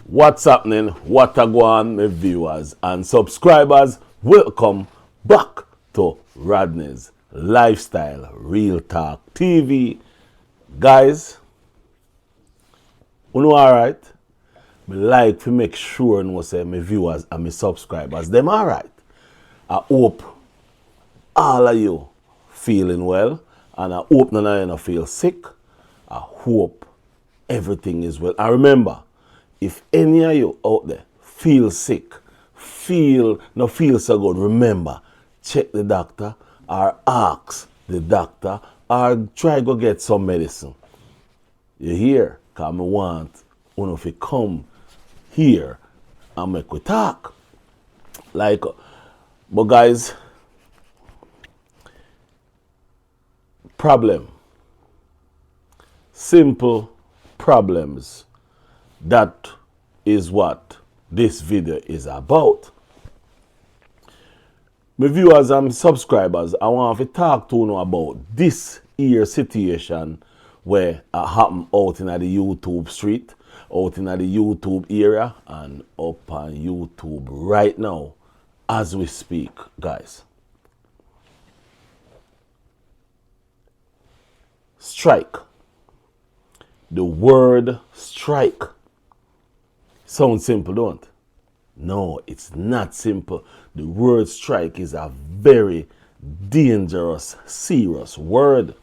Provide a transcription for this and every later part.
What's happening? What a go on, my viewers and subscribers? Welcome back to Rodney's Lifestyle Real Talk TV. Guys, you know alright? I like to make sure you say my viewers and my subscribers, them alright. I hope all of you feeling well, and I hope none of you not feel sick. I hope everything is well. And remember, if any of you out there feel sick, not feel so good, remember, check the doctor or ask the doctor or try go get some medicine. You hear? Because I want you to come here and make we talk. But guys, simple problems. That is what this video is about. My viewers and subscribers, I want to talk to you about this here situation where it happened out in the YouTube street, out in the YouTube area, and up on YouTube right now as we speak, guys. Strike. The word strike sounds simple, don't it? No, it's not simple. The word strike is a very dangerous, serious word.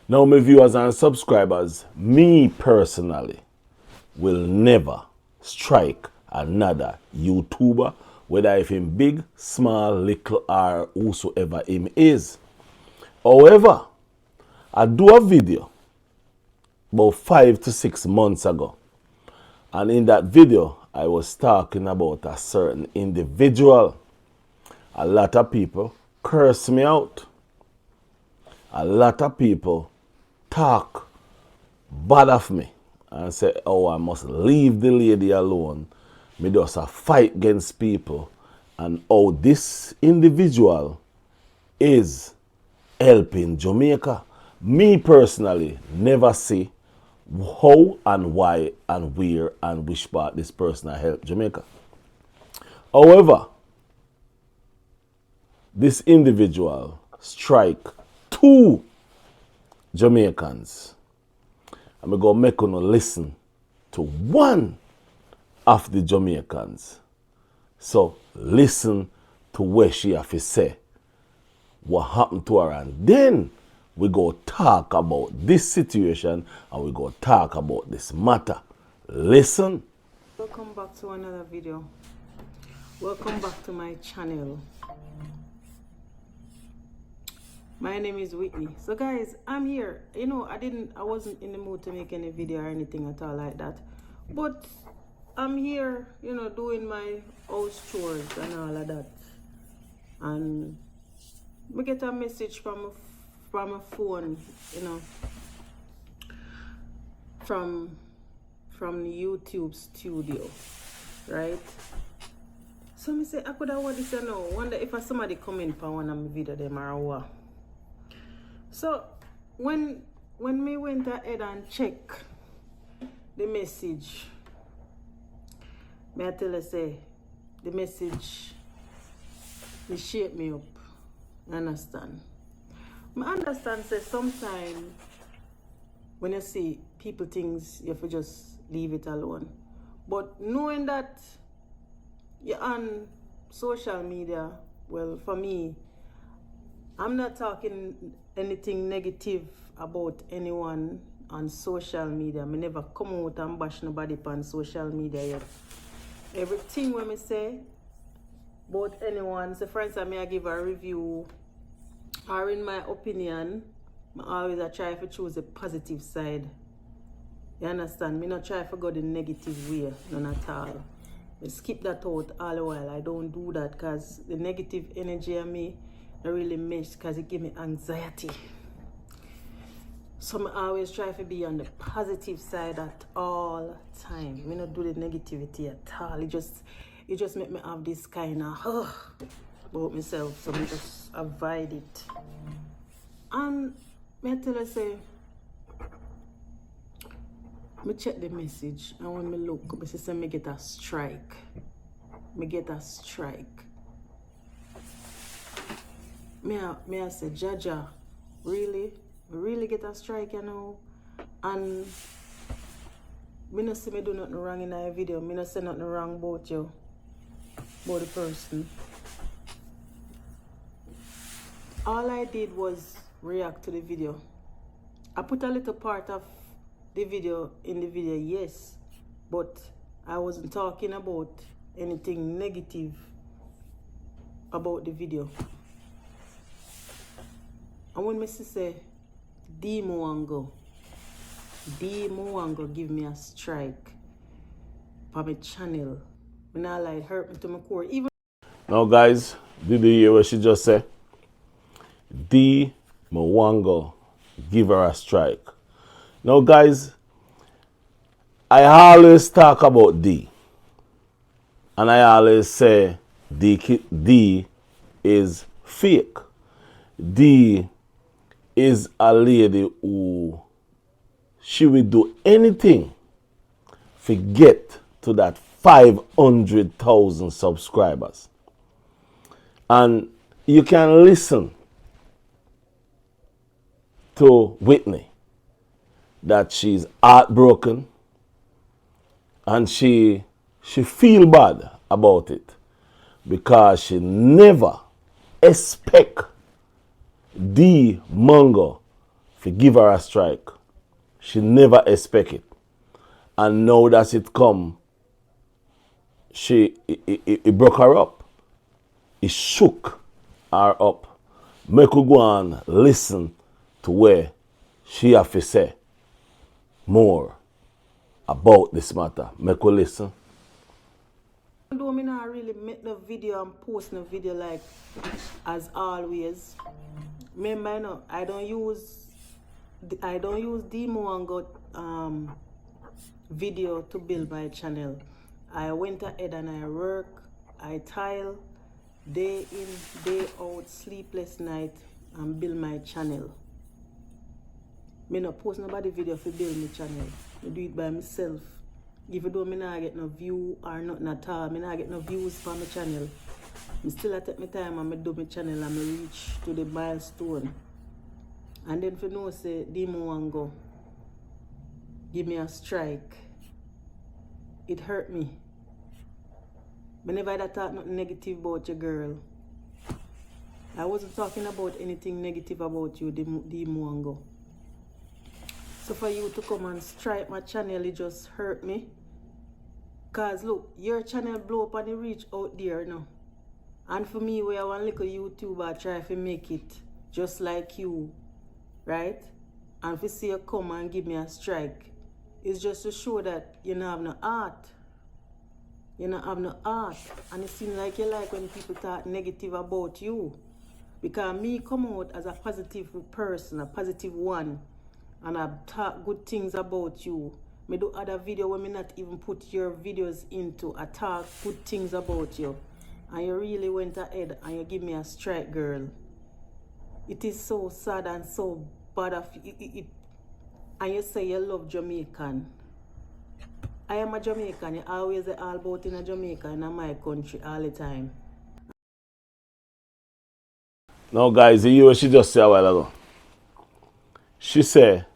Now, my viewers and subscribers, me personally will never strike another YouTuber, whether if him big, small, little, or whosoever him is. However, I do a video about 5 to 6 months ago. And in that video, I was talking about a certain individual. A lot of people curse me out. A lot of people talk bad of me and say, oh, I must leave the lady alone. Me just a fight against people. And oh, this individual is helping Jamaica. Me personally never see how and why and where and which part this person has helped Jamaica. However, this individual strike 2 Jamaicans. I'm going to make you listen to one of the Jamaicans. So listen to what she have to say, what happened to her, and then we go talk about this situation and we go talk about this matter. Listen. Welcome back to another video. Welcome back to my channel. My name is Whitney. So guys, I'm here. You know, I wasn't in the mood to make any video or anything at all like that. But I'm here, you know, doing my house chores and all of that. And we get a message from a phone, you know, from the YouTube studio, right? So me say I could have what this I know. Wonder if somebody come in for one of my video them or what. So when me went ahead and check the message, may I tell you say the message it shake me up. Understand? I understand say sometimes when you see people things you have to just leave it alone. But knowing that you're on social media, well, for me, I'm not talking anything negative about anyone on social media. I never come out and bash nobody on social media yet. Everything when I say about anyone, so for instance, I give a review or in my opinion, I always try to choose the positive side. You understand? Me not try to go the negative way, none at all. I skip that out all the while. I don't do that because the negative energy of me don't really mesh because it give me anxiety. So I always try to be on the positive side at all time. Me not do the negativity at all. It just make me have this kind of about myself, so I just avoid it. And me tell you say, Me check the message, and when me look, me say me get a strike. Me get a strike. Me I say, Jaja, really? Me really get a strike, you know? And me no say me do nothing wrong in a video. Me no say nothing wrong about you, about the person. All I did was react to the video. I put a little part of the video in the video, yes, but I wasn't talking about anything negative about the video. And when me say Dee Mwango give me a strike for my channel, me not like hurt me to my core. Even now, guys, did you hear what she just said? Dee Mwango give her a strike. Now, guys, I always talk about Dee, and I always say Dee is fake. Dee is a lady who she will do anything to get to that 500,000 subscribers. And you can listen to Whitney that she's heartbroken and she feel bad about it because she never expect Dee Mwango to give her a strike. She never expect it. And now that it come, it broke her up. It shook her up. Make her go and listen to where she have to say more about this matter. Make her listen. though me not really make the video and post the video like as always. Remember, you know, I don't use Dee Mwango video to build my channel. I went ahead and I work, I tile, day in, day out, sleepless night, and build my channel. Me not post nobody video for build my channel. I do it by myself. Even though me not get no view or nothing at all, me not get no views for my channel. I still take my time and I do my channel and I reach to the milestone. And then for no say Dee Mwango give me a strike. It hurt me. Whenever I talk nothing negative about your girl. I wasn't talking about anything negative about you, Dee Mwango. So for you to come and strike my channel, it just hurt me. Cause look, your channel blow up and it reach out there now. And for me, where I want little YouTuber try to make it just like you, right? And if you see you come and give me a strike, it's just to show that you don't have no heart. You don't have no heart. And it seems like you like when people talk negative about you. Because me come out as a positive person, a positive one. And I talk good things about you. Me do other video where me not even put your videos into. I talk good things about you. And you really went ahead and you give me a strike, girl. It is so sad and so bad of it. And you say you love Jamaican. I am a Jamaican. You always say all about in a Jamaica, in my country, all the time. Now, guys, you hear what she just said a while ago. She said,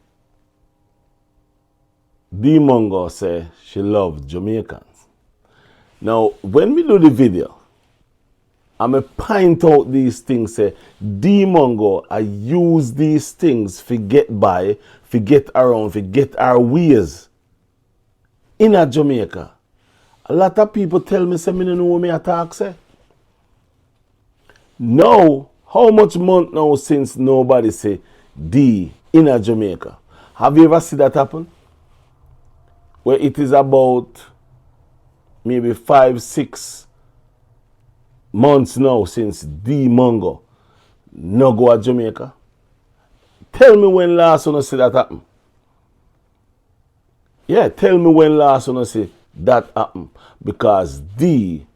Dee Mwango said she loved Jamaicans. Now, when we do the video, I'm going to point out these things, say, Dee Mwango, I use these things to get by, to get around, to get our ways in a Jamaica. A lot of people tell me, say, me don't know what me attack, say. Now, how much month now since nobody say Dee in a Jamaica? Have you ever seen that happen? Where it is about maybe 5-6 months now since Dee Mwango no go to Jamaica. Tell me when last one see that happen. Yeah, tell me when last one see that happen. Because Dee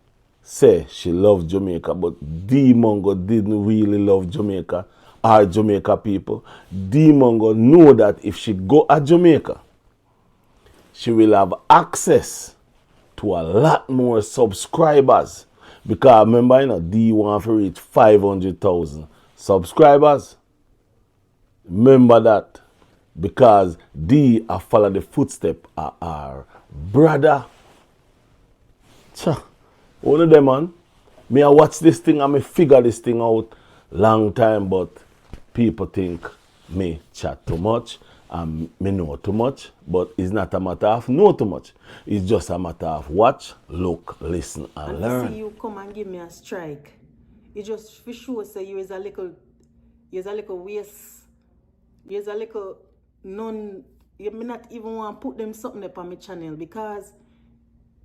say she loved Jamaica, but Dee Mwango didn't really love Jamaica or Jamaica people. Dee Mwango know that if she go to Jamaica, she will have access to a lot more subscribers. Because remember, you know, Dee want to reach 500,000 subscribers. Remember that. Because Dee a follow the footstep of our brother. Cha. One of them, man. Me I watch this thing and me figure this thing out long time, but people think me chat too much and me know too much, but it's not a matter of know too much. It's just a matter of watch, look, listen, and learn. To see you come and give me a strike, it just for sure say you is a little waste, you is a little you may not even want to put them something up on my channel because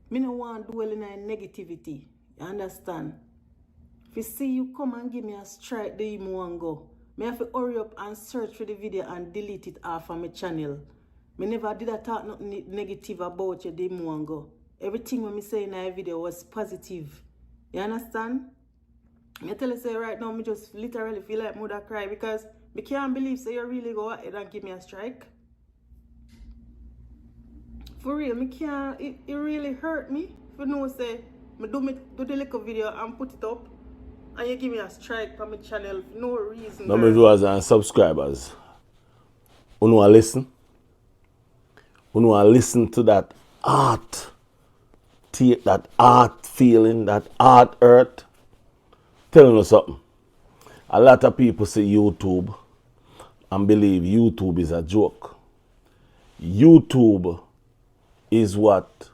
me no want to dwell in a negativity. You understand? If you see you come and give me a strike, Dee Mwango, me have to hurry up and search for the video and delete it off of my channel. Me never did a talk nothing negative about you, Dee Mwango. Everything when me say in that video was positive. You understand? I tell you say right now, me just literally feel like mother cry because me can't believe say you really go ahead and give me a strike. For real, me can't, it really hurt me. If you know say, me do the little video and put it up and you give me a strike for my channel for no reason. No me viewers and subscribers. You know listen? You know listen to that art, that art feeling, that art hurt. Telling you something. A lot of people say YouTube and believe YouTube is a joke. YouTube is what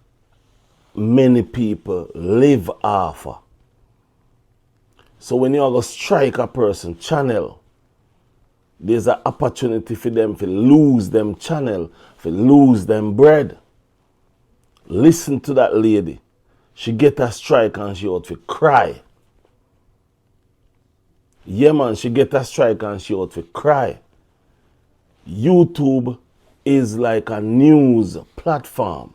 many people live off of. So when you go strike a person channel, there's an opportunity for them to lose them channel, to lose them bread. Listen to that lady. She get a strike and she ought to cry. Yeah man, she get a strike and she ought to cry. YouTube is like a news platform.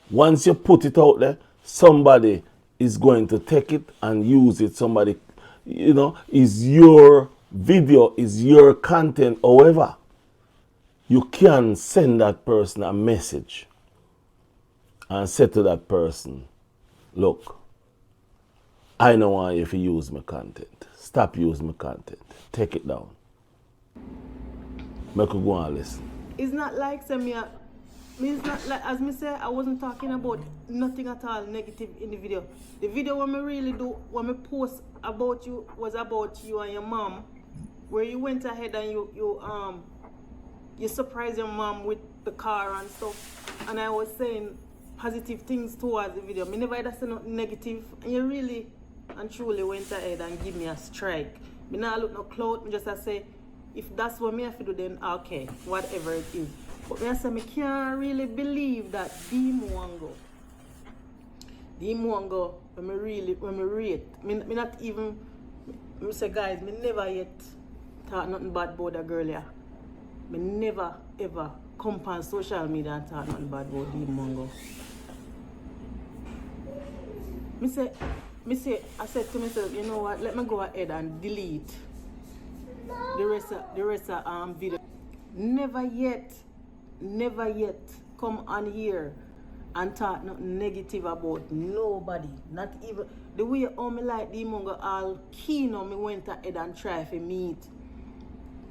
Once you put it out there, somebody is going to take it and use it. Somebody, you know, is your video, is your content. However, you can send that person a message and say to that person, look, I don't want you to use my content. Stop using my content. Take it down. Make you go and listen. It's not like it's not like, as me say, I wasn't talking about nothing at all negative in the video. The video when me really do, when me post about you, was about you and your mom, where you went ahead and you surprised your mom with the car and stuff. And I was saying positive things towards the video. Me never had say nothing negative, and you really and truly went ahead and give me a strike. Me not look no clout, me just say, if that's what me have to do, then okay, whatever it is. But me I say, me can't really believe that Dee Mwango, when me rate, me not even, me say guys, me never yet thought nothing bad about that girl here. Me never ever come on social media and talk nothing bad about Dee Mwango. I said to myself, you know what, let me go ahead and delete the rest of video. Never yet come on here and talk nothing negative about nobody. Not even the way me like Dee Mwango all keen on me went ahead and try to meet.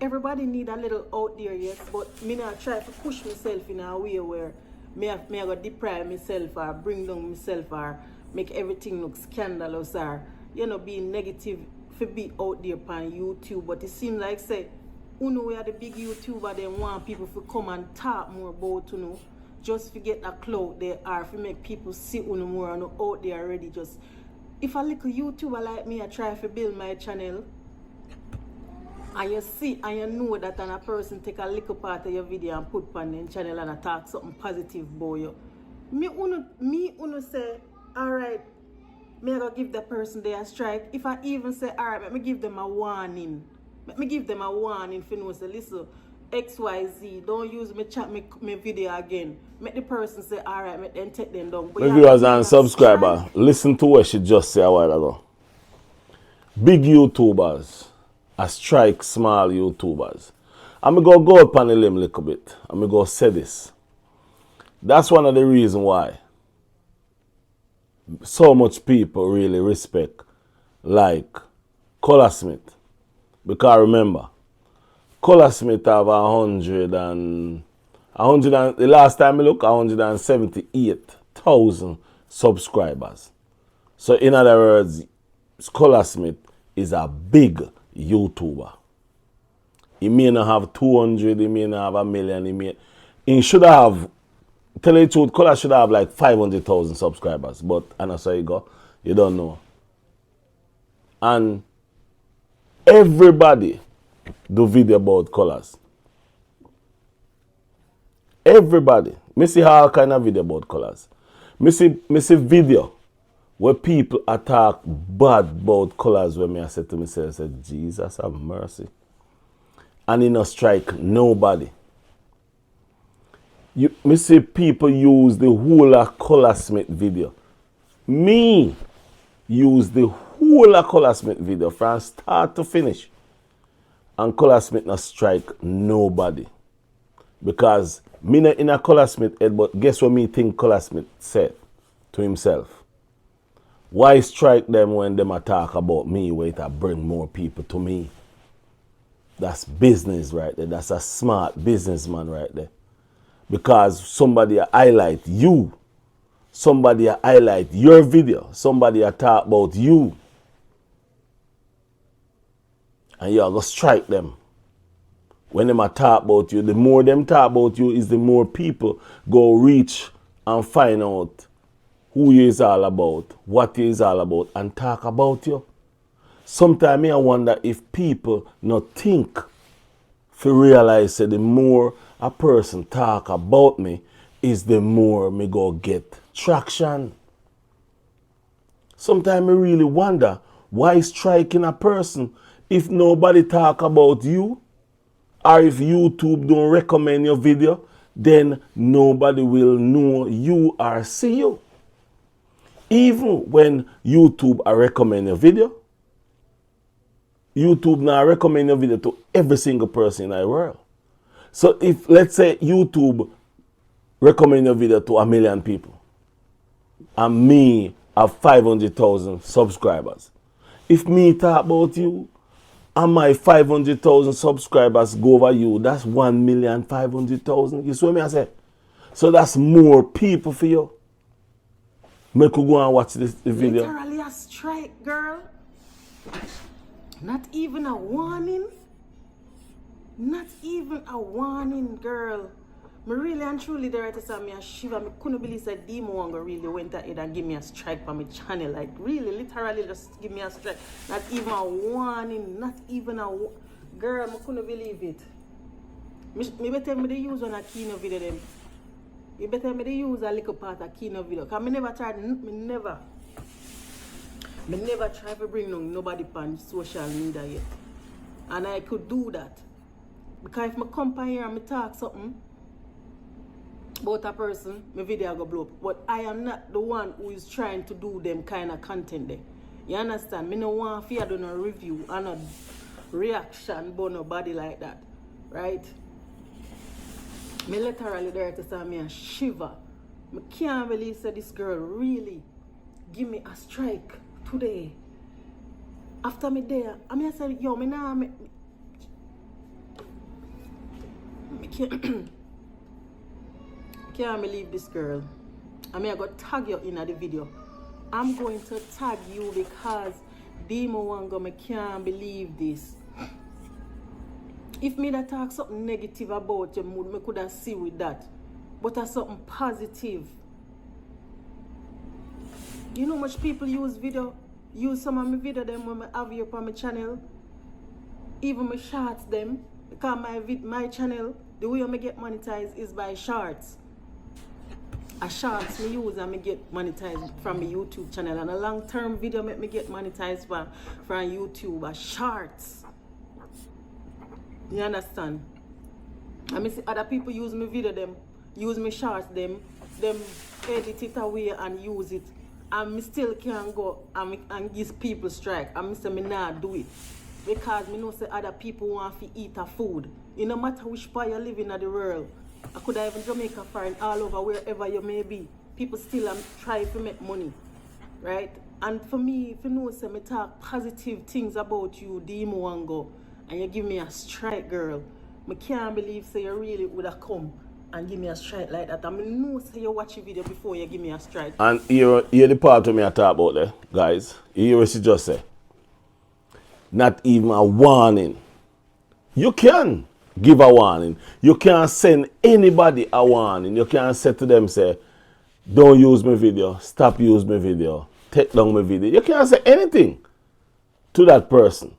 Everybody need a little out there, yes, but me not try to push myself in a way where me go deprive myself or bring down myself or make everything look scandalous or, you know, being negative for be out there on YouTube. But it seems like say, you know, we are the big YouTuber, they want people to come and talk more about, you know, just to get a clout there or to make people see you know, more and out there already. Just if a little YouTuber like me I try to build my channel and you see and you know that a person take a little part of your video and put on their channel and talk something positive about you, me uno say, alright, me I go give the person their strike. If I even say, alright, let me give them a warning. Let me give them a warning for no say, listen, XYZ, don't use me chat me video again. Make the person say, alright, make them take them down. My viewers and subscribers, listen to what she just said a while ago. Big YouTubers a strike small YouTubers. I'm going to go up on a limb a little bit. I'm going to say this. That's one of the reasons why so much people really respect like Color Smith. Because remember, Color Smith have the last time I look, 178,000 subscribers. So in other words, Color Smith is a big YouTuber. He may not have 200, he may not have a million, he should have, tell you the truth, Color should have like 500,000 subscribers. But, and that's how you go, you don't know. And everybody do video about colors. Everybody. Me see all kind of video about colors. Me see video where people attack bad about colors when me I said to myself, I said, Jesus have mercy. And he no strike nobody. Me see people use the whole of Color Smith video. Me use the whole of Color Smith video from start to finish. And Color Smith not strike nobody. Because me not in a Color Smith head, but guess what me think Color Smith said to himself? Why strike them when them talk about me where it bring more people to me? That's business right there. That's a smart businessman right there. Because somebody highlight you. Somebody highlight your video. Somebody talk about you. And you are going to strike them. When them talk about you, the more them talk about you is the more people go reach and find out who you is all about, what you is all about, and talk about you. Sometimes I wonder if people not think to realize that the more a person talk about me is the more me go get traction. Sometimes I really wonder why striking a person if nobody talk about you, or if YouTube don't recommend your video, then nobody will know you or see you. Even when YouTube recommend your video, YouTube now recommend your video to every single person in the world. So if, let's say, YouTube recommend your video to 1 million people, and me have 500,000 subscribers, if me talk about you, and my 500,000 subscribers go over you, that's 1,500,000. You see what I say? So that's more people for you. Make you go and watch the video. Literally a strike, girl. Not even a warning. Not even a warning, girl. Me really and truly there to say me a shiver. Me couldn't believe that Dee Mwango really went ahead and give me a strike for my channel. Like really, literally just give me a strike. Not even a warning. Not even a girl, me couldn't believe it. Me better me they use on a keynote video them. You better me they use a little part of keynote video. Cause me never tried, me never try to bring nobody on social media yet. And I could do that. Because if I come here and I talk something about a person, my video go blow up. But I am not the one who is trying to do them kind of content there. You understand? Me no want to do no review and no reaction about nobody like that. Right? Me literally there to say me a shiver. I can't believe that this girl really give me a strike today. After me there, I mean I said, yo, me now me can't believe this girl. I mean I got tag you in the video. I'm going to tag you because Dee Mwango, me can't believe this. If me that talk something negative about your mood, me could have see with that. But that's something positive. You know much people use some of my video them when I have you up on my channel. Even my shorts them. Because my channel, the way I get monetized is by shorts. A shorts me use and me get monetized from my YouTube channel. And a long-term video make me get monetized from YouTube. A shorts. You understand? I mean see other people use my video them, use my shorts them edit it away and use it. And me still can't go and give people strike. And me say me not do it. Because me know say other people want to eat a food. It no matter which part you live in the world, I could have even Jamaica foreign all over wherever you may be. People still try to make money, right? And for me, if you know, say me talk positive things about you, Dee Mwango, and you give me a strike, girl, I can't believe say you really would have come and give me a strike like that. I mean, know say you watch a video before you give me a strike. And here the part of me I talk about there, guys. You hear what she just say? Not even a warning. You can give a warning. You can't send anybody a warning. You can't say to them, say, don't use my video, stop use my video, take down my video. You can't say anything to that person.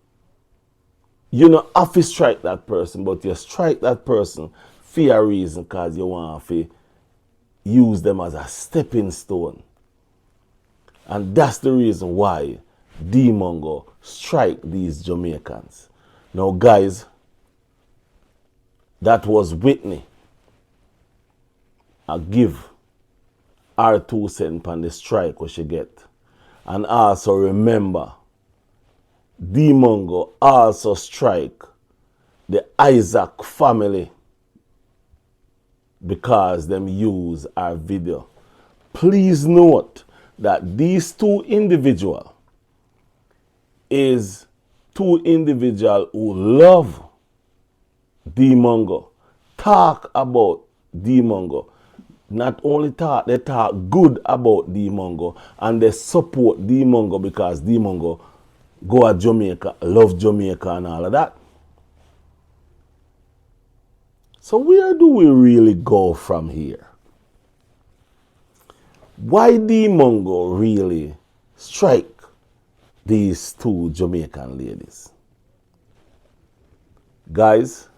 You don't have to strike that person, but you strike that person for a reason, because you want to use them as a stepping stone. And that's the reason why Dee Mwango strike these Jamaicans. Now, guys, that was Whitney. I give her 2 cents on the strike what she get. And also remember, Dee Mwango also strike the Isaac family because them use our video. Please note that these 2 individuals is 2 individuals who love Dee Mwango, talk about Dee Mwango. Not only talk, they talk good about Dee Mwango, and they support Dee Mwango because Dee Mwango go to Jamaica, love Jamaica and all of that. So where do we really go from here? Why Dee Mwango really strike these 2 Jamaican ladies? Guys,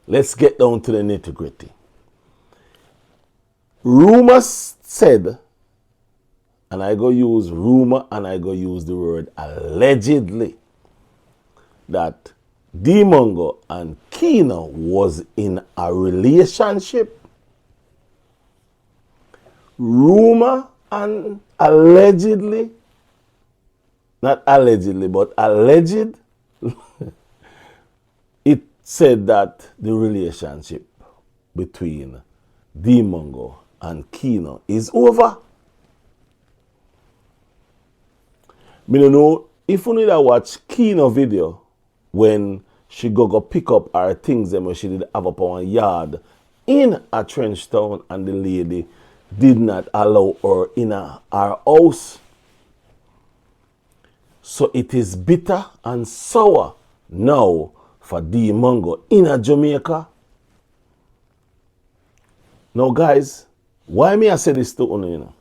let's get down to the nitty-gritty. Rumors said, and I go use rumor and I go use the word allegedly, that Dee Mwango and Kino was in a relationship. Rumor and allegedly, not allegedly, but alleged, it said that the relationship between Dee Mwango and Kino is over. Me don't know if you need to watch Kino video when she go pick up her things them when she did have up on yard in a trench town and the lady did not allow her in her house. So it is bitter and sour now for Dee Mwango in a Jamaica. Now guys, why me I say this to Uno, you know?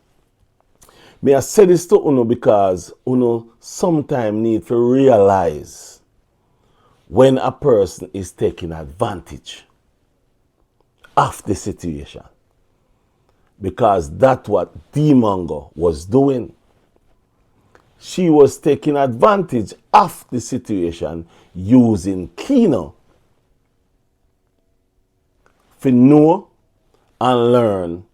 Me I say this to Uno because Uno sometimes need to realize when a person is taking advantage of the situation. Because that's what Dee Mwango was doing. She was taking advantage of the situation using Kino to know and learn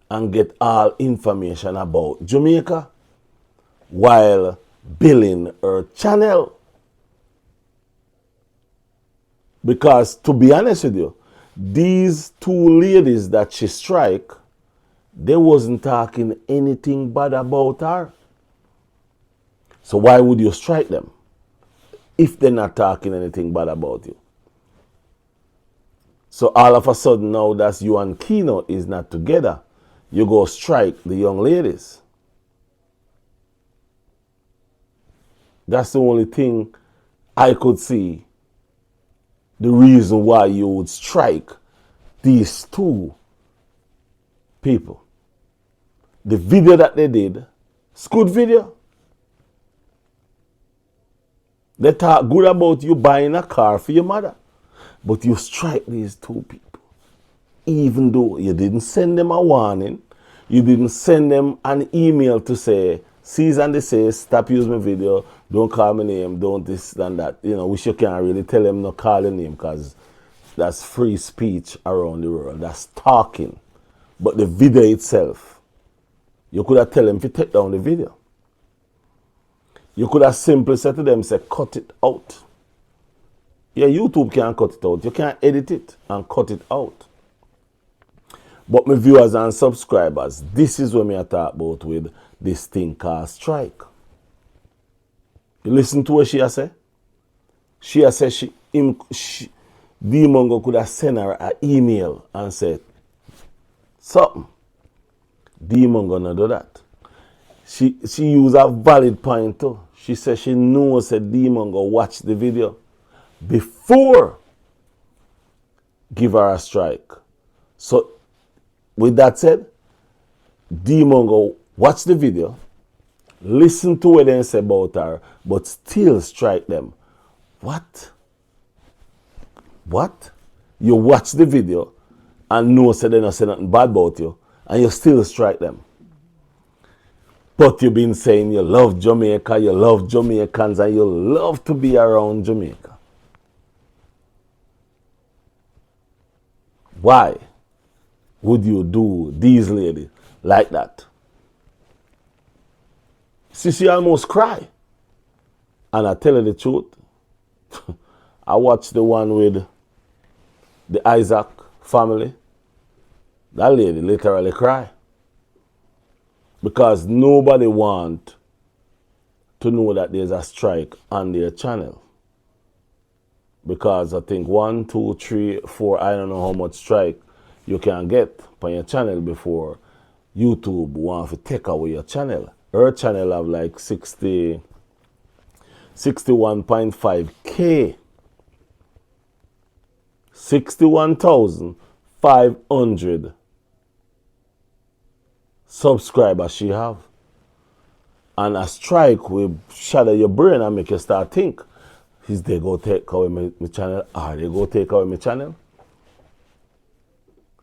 and get all information about Jamaica while billing her channel. Because to be honest with you, these 2 ladies that she strike, they wasn't talking anything bad about her. So why would you strike them if they're not talking anything bad about you? So all of a sudden now that you and Kino is not together, you go strike the young ladies. That's the only thing I could see the reason why you would strike these 2 people. The video that they did, it's good video. They talk good about you buying a car for your mother. But you strike these 2 people. Even though you didn't send them a warning, you didn't send them an email to say, cease and desist, stop using my video, don't call my name, don't this and that. You know, which you can't really tell them not call your name because that's free speech around the world. That's talking. But the video itself, you could have tell them to take down the video. You could have simply said to them, say, cut it out. Yeah, YouTube can't cut it out. You can't edit it and cut it out. But my viewers and subscribers, this is what I talk about with this thing called strike. You listen to what she has said? She has said Dee Mwango could have sent her an email and said something. Dee Mwango not do that. She used a valid point too. She said she knows that Dee Mwango watched the video before give her a strike. So with that said, Dee Mwango watch the video, listen to what they say about her, but still strike them. What? What? You watch the video and know say they not say nothing bad about you, and you still strike them. But you've been saying you love Jamaica, you love Jamaicans, and you love to be around Jamaica. Why would you do these ladies like that? She almost cry. And I tell you the truth, I watched the one with the Isaac family. That lady literally cry. Because nobody want to know that there's a strike on their channel. Because I think 1, 2, 3, 4, I don't know how much strike you can get on your channel before YouTube want to take away your channel. Her channel have like 61.5K. 61,500 subscribers she have. And a strike will shatter your brain and make you start think, is they go take away my channel? Are they go take away my channel?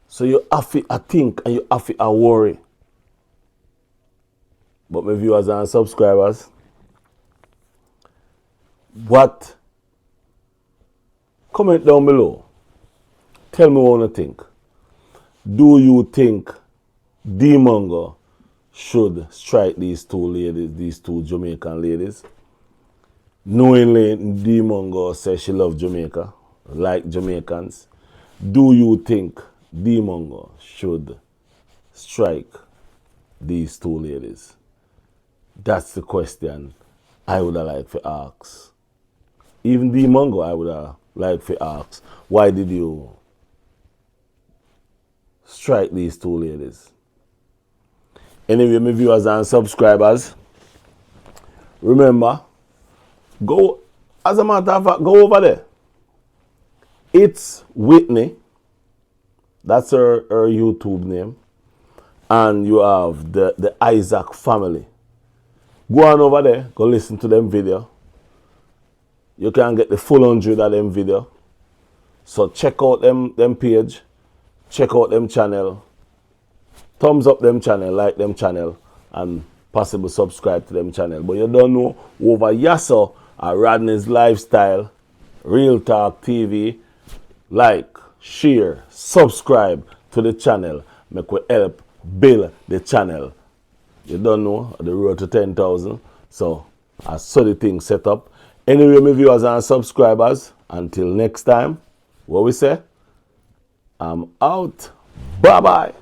So you have to think and you have to worry. But my viewers and subscribers, what? Comment down below. Tell me what you think. Do you think Dee Mwango should strike these two ladies, these two Jamaican ladies? Knowingly, Dee Mwango says she loves Jamaica, like Jamaicans. Do you think Dee Mwango should strike these two ladies? That's the question I would have liked to ask. Even Dee Mwango, I would have liked to ask, why did you strike these two ladies? Anyway, my viewers and subscribers, remember, go, as a matter of fact, go over there. It's Whitney. That's her YouTube name. And you have the Isaac family. Go on over there, go listen to them video. You can get the full 100 of them video. So check out them page, check out them channel, thumbs up them channel, like them channel, and possibly subscribe to them channel. But you don't know, over Yasso at Rodney's Lifestyle, Real Talk TV, like, share, subscribe to the channel. Make we help build the channel. You don't know, the road to 10,000. So I saw the thing set up. Anyway, my viewers and subscribers, until next time, what we say? I'm out. Bye-bye.